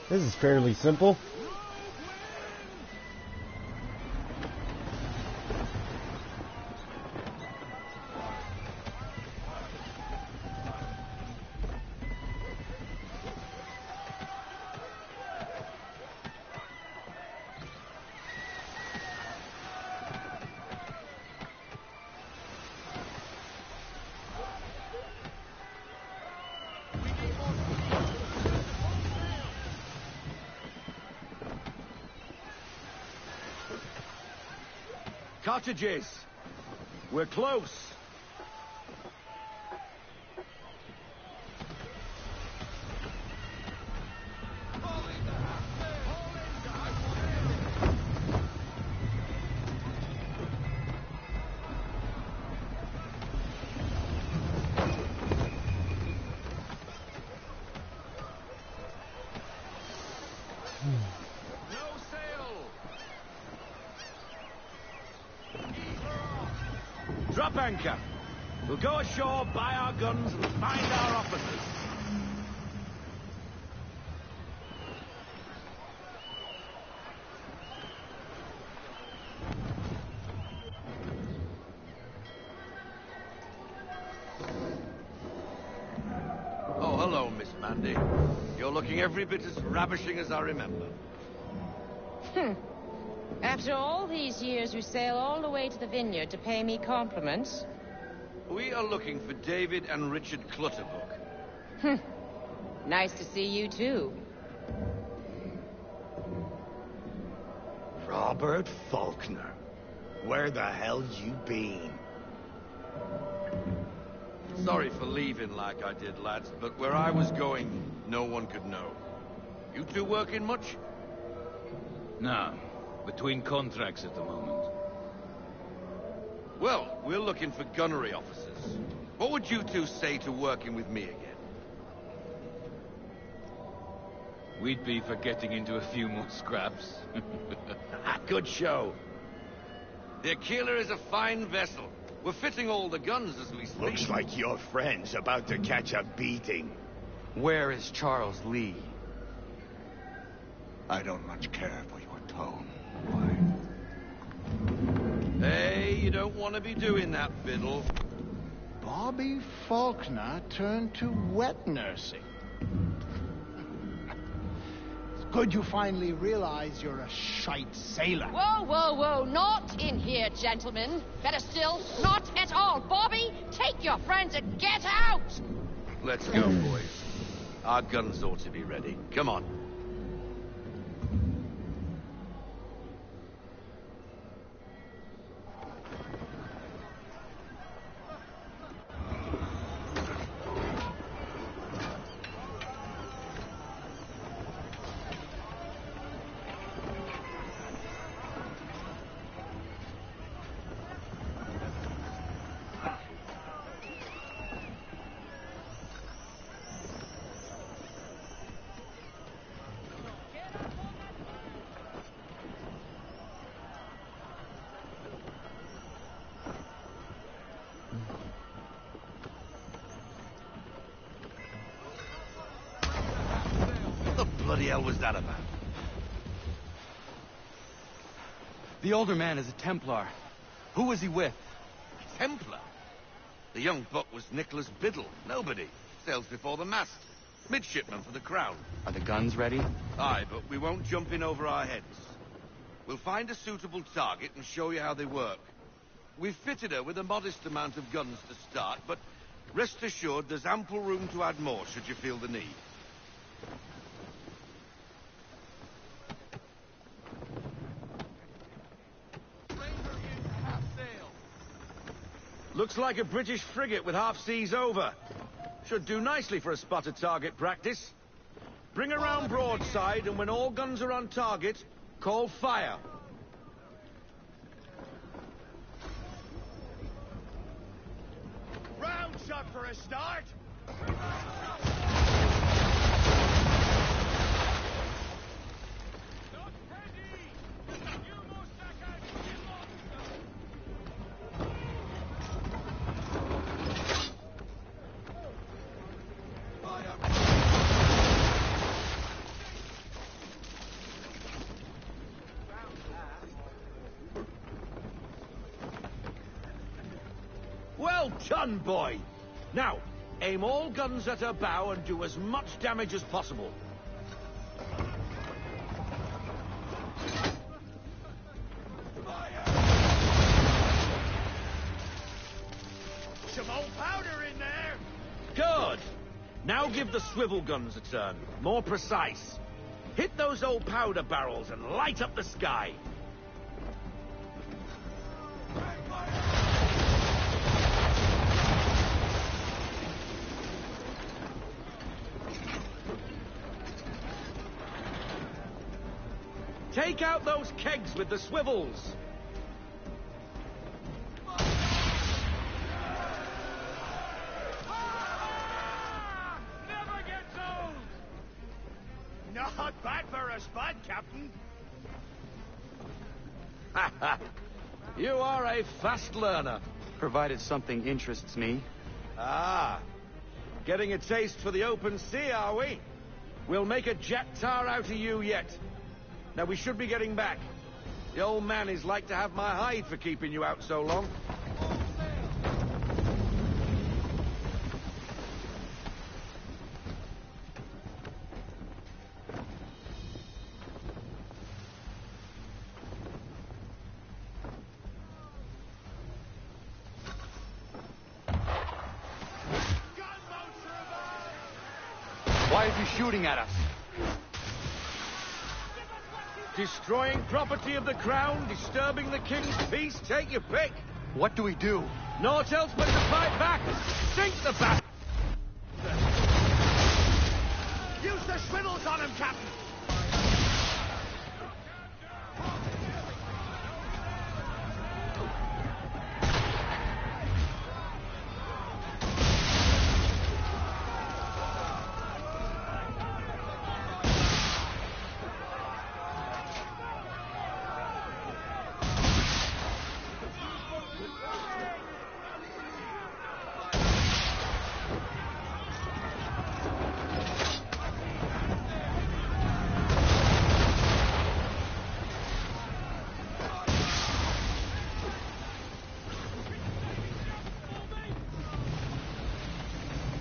Speaker 1: This is fairly simple.
Speaker 16: Cottages. We're close. Drop anchor. We'll go ashore, buy our guns, and find our officers.
Speaker 18: Oh, hello, Miss Mandy. You're looking every bit as ravishing as I remember.
Speaker 19: After all these years, you sail all the way to the vineyard to pay me compliments?
Speaker 18: We are looking for David and Richard Clutterbuck.
Speaker 19: Nice to see you, too.
Speaker 20: Robert Faulkner. Where the hell you been?
Speaker 18: Sorry for leaving like I did, lads, but where I was going, no one could know. You two working much?
Speaker 21: No. Between contracts at the moment.
Speaker 18: Well, we're looking for gunnery officers. What would you two say to working with me again?
Speaker 21: We'd be for getting into a few more scraps.
Speaker 18: Good show. The Aquila is a fine vessel. We're fitting all the guns as we speak.
Speaker 20: Looks like your friend's about to catch a beating.
Speaker 3: Where is Charles Lee?
Speaker 20: I don't much care for your tone.
Speaker 18: Hey, you don't want to be doing that, Fiddle.
Speaker 12: Bobby Faulkner turned to wet nursing. It's good you finally realize you're a shite sailor.
Speaker 19: Whoa, whoa, whoa. Not in here, gentlemen. Better still, not at all. Bobby, take your friends and get out!
Speaker 18: Let's go, boys. Our guns ought to be ready. Come on. What the bloody hell was that about?
Speaker 3: The older man is a Templar. Who was he with?
Speaker 18: A Templar? The young buck was Nicholas Biddle. Nobody. Sails before the mast. Midshipman for the Crown.
Speaker 3: Are the guns ready?
Speaker 18: Aye, but we won't jump in over our heads. We'll find a suitable target and show you how they work. We've fitted her with a modest amount of guns to start, but rest assured there's ample room to add more should you feel the need.
Speaker 16: Looks like a British frigate with half seas over. Should do nicely for a spotted target practice. Bring around broadside, and when all guns are on target, call fire.
Speaker 20: Round shot for a start.
Speaker 16: Well done, boy. Now, aim all guns at her bow and do as much damage as possible.
Speaker 20: Some old powder in there.
Speaker 16: Good. Now give the swivel guns a turn. More precise. Hit those old powder barrels and light up the sky. Take out those kegs with the swivels.
Speaker 20: Never gets old. Not bad for a spud, Captain.
Speaker 16: You are a fast learner.
Speaker 3: Provided something interests me.
Speaker 16: Ah, getting a taste for the open sea, are we? We'll make a jack tar out of you yet. Now we should be getting back. The old man is like to have my hide for keeping you out so long.
Speaker 3: Why is he shooting at us?
Speaker 16: Destroying property of the crown, disturbing the king's peace, take your pick.
Speaker 3: What do we do?
Speaker 16: Naught else but to fight back. Sink the bat.
Speaker 17: Use the swivels on him, Captain!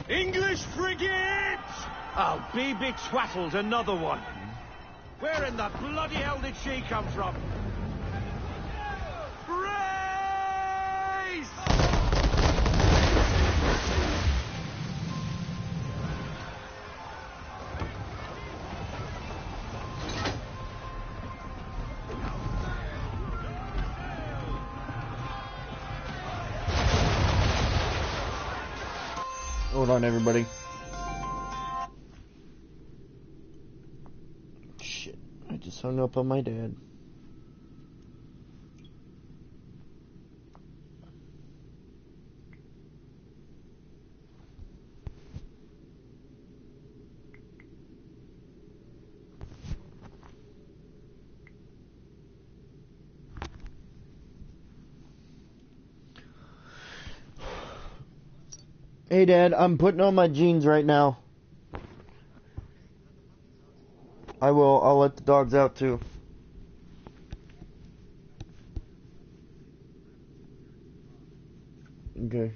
Speaker 16: English frigate! Oh, be betwaddled, another one. Where in the bloody hell did she come from? Brace!
Speaker 1: Hold on, everybody. Shit, I just hung up on my dad. Hey, Dad, I'm putting on my jeans right now. I will. I'll let the dogs out, too. Okay.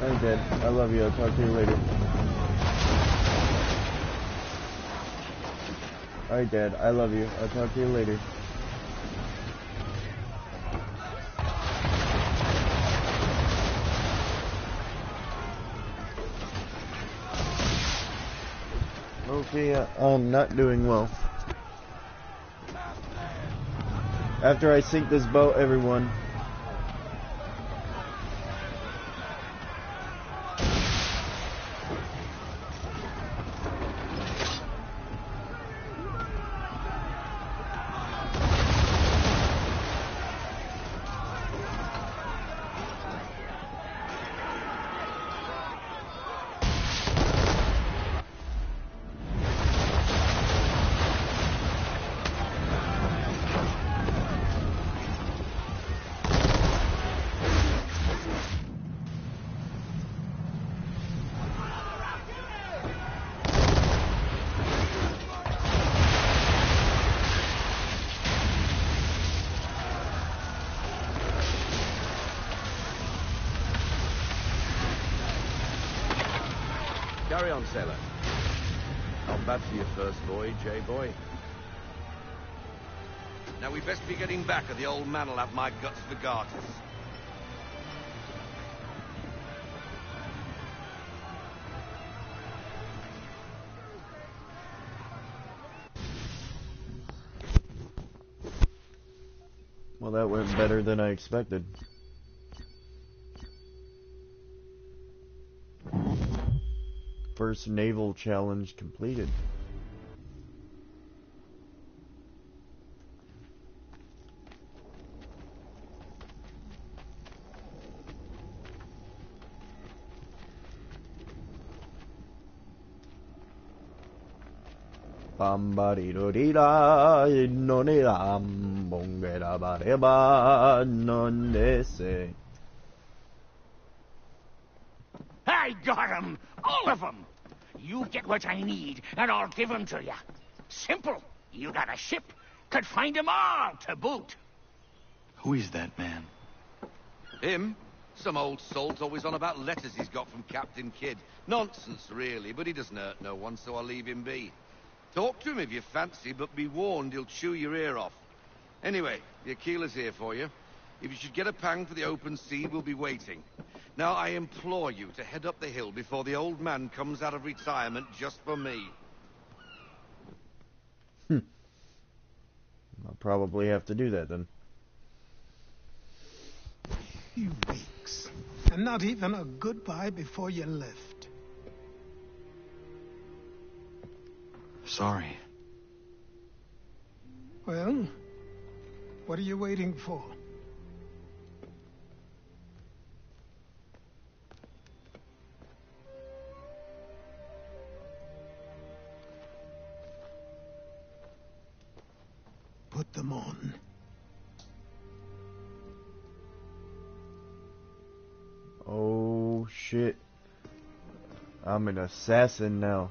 Speaker 1: Alright, Dad. I love you. I'll talk to you later. Alright, Dad. I love you. I'll talk to you later. Okay, I'm not doing well. After I sink this boat, everyone.
Speaker 16: Carry on, sailor. Not bad for your first voyage, eh, boy? Now we best be getting back, or the old man'll have my guts for garters.
Speaker 1: Well, that went better than I expected. First naval challenge completed. Bambadidodida, nonilam, bongera bareba, nonese.
Speaker 17: I got 'em! All of 'em! You get what I need, and I'll give 'em to you. Simple. You got a ship. Could find 'em all to boot.
Speaker 21: Who is that man?
Speaker 16: Him? Some old salt always on about letters he's got from Captain Kidd. Nonsense, really, but he doesn't hurt no one, so I'll leave him be. Talk to him if you fancy, but be warned he'll chew your ear off. Anyway, the Aquila's here for you. If you should get a pang for the open sea, we'll be waiting. Now, I implore you to head up the hill before the old man comes out of retirement just for me.
Speaker 1: I'll probably have to do that then.
Speaker 2: You weeks. And not even a goodbye before you left.
Speaker 21: Sorry.
Speaker 2: Well, what are you waiting for? Put them on.
Speaker 1: Oh shit. I'm an assassin now.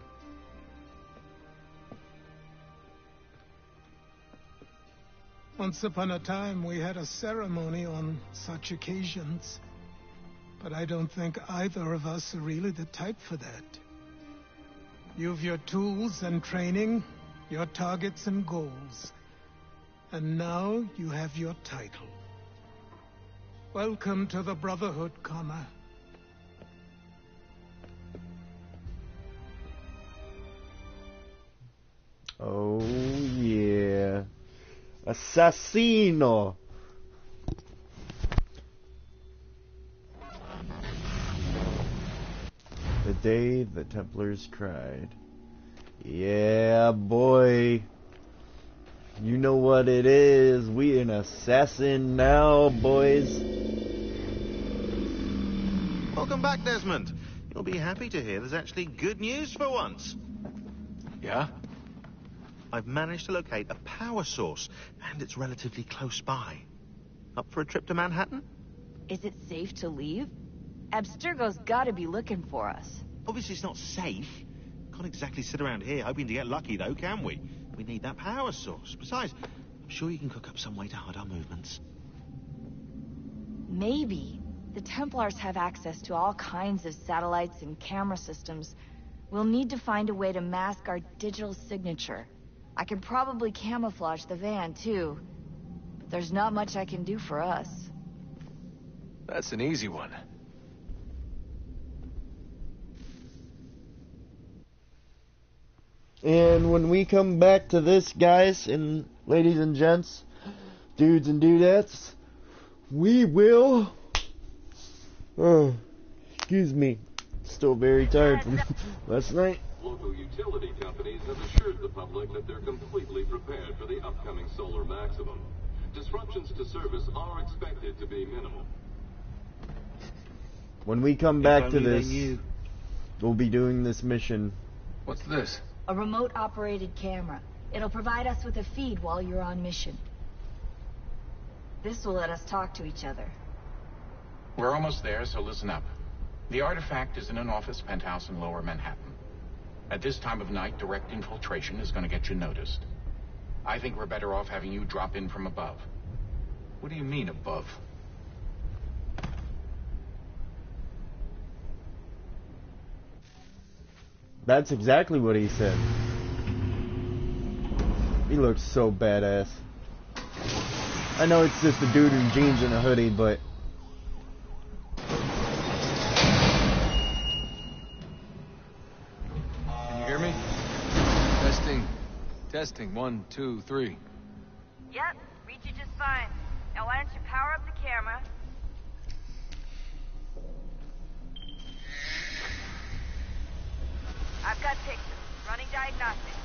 Speaker 2: Once upon a time, we had a ceremony on such occasions. But I don't think either of us are really the type for that. You've your tools and training, your targets and goals. And now you have your title. Welcome to the Brotherhood, Connor.
Speaker 1: Oh yeah. Assassino. The day the Templars cried. Yeah, boy. You know what it is. We an assassin now, boys.
Speaker 5: Welcome back, Desmond. You'll be happy to hear there's actually good news for once.
Speaker 21: Yeah?
Speaker 5: I've managed to locate a power source, and it's relatively close by. Up for a trip to Manhattan?
Speaker 22: Is it safe to leave? Abstergo's gotta be looking for us.
Speaker 5: Obviously it's not safe. Can't exactly sit around here hoping to get lucky, though, can we? We need that power source. Besides, I'm sure you can cook up some way to hide our movements.
Speaker 22: Maybe. The Templars have access to all kinds of satellites and camera systems. We'll need to find a way to mask our digital signature. I can probably camouflage the van, too. But there's not much I can do for us.
Speaker 21: That's an easy one.
Speaker 1: And when we come back to this, guys and ladies and gents, dudes and dudettes, we will... Oh, excuse me. Still very tired from last night.
Speaker 23: Local utility companies have assured the public that they're completely prepared for the upcoming solar maximum. Disruptions to service are expected to be minimal.
Speaker 1: When we come back to this, we'll be doing this mission.
Speaker 21: What's this?
Speaker 22: A remote-operated camera. It'll provide us with a feed while you're on mission. This will let us talk to each other.
Speaker 24: We're almost there, so listen up. The artifact is in an office penthouse in Lower Manhattan. At this time of night, direct infiltration is going to get you noticed. I think we're better off having you drop in from above.
Speaker 21: What do you mean, above?
Speaker 1: That's exactly what he said. He looks so badass. I know it's just a dude in jeans and a hoodie, but...
Speaker 21: Can you hear me? Testing. Testing. 1, 2, 3.
Speaker 22: Yep, reach you just fine. Now why don't you power up the camera? I've got pictures. Running diagnostics.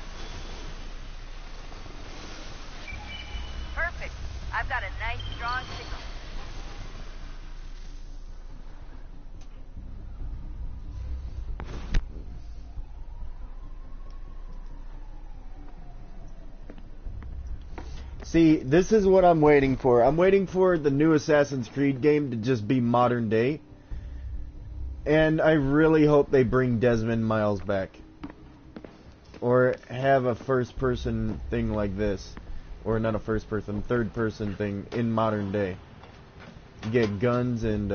Speaker 22: Perfect. I've got a nice, strong signal.
Speaker 1: See, this is what I'm waiting for. I'm waiting for the new Assassin's Creed game to just be modern day. And I really hope they bring Desmond Miles back. Or have a first-person thing like this. Or not a first-person, third-person thing in modern day. You get guns and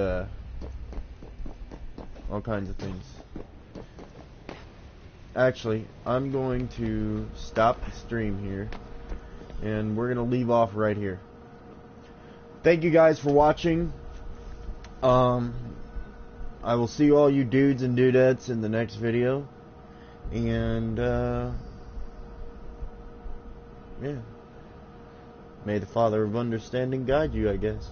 Speaker 1: all kinds of things. Actually, I'm going to stop the stream here. And we're going to leave off right here. Thank you guys for watching. I will see all you dudes and dudettes in the next video. And, yeah. May the Father of Understanding guide you, I guess.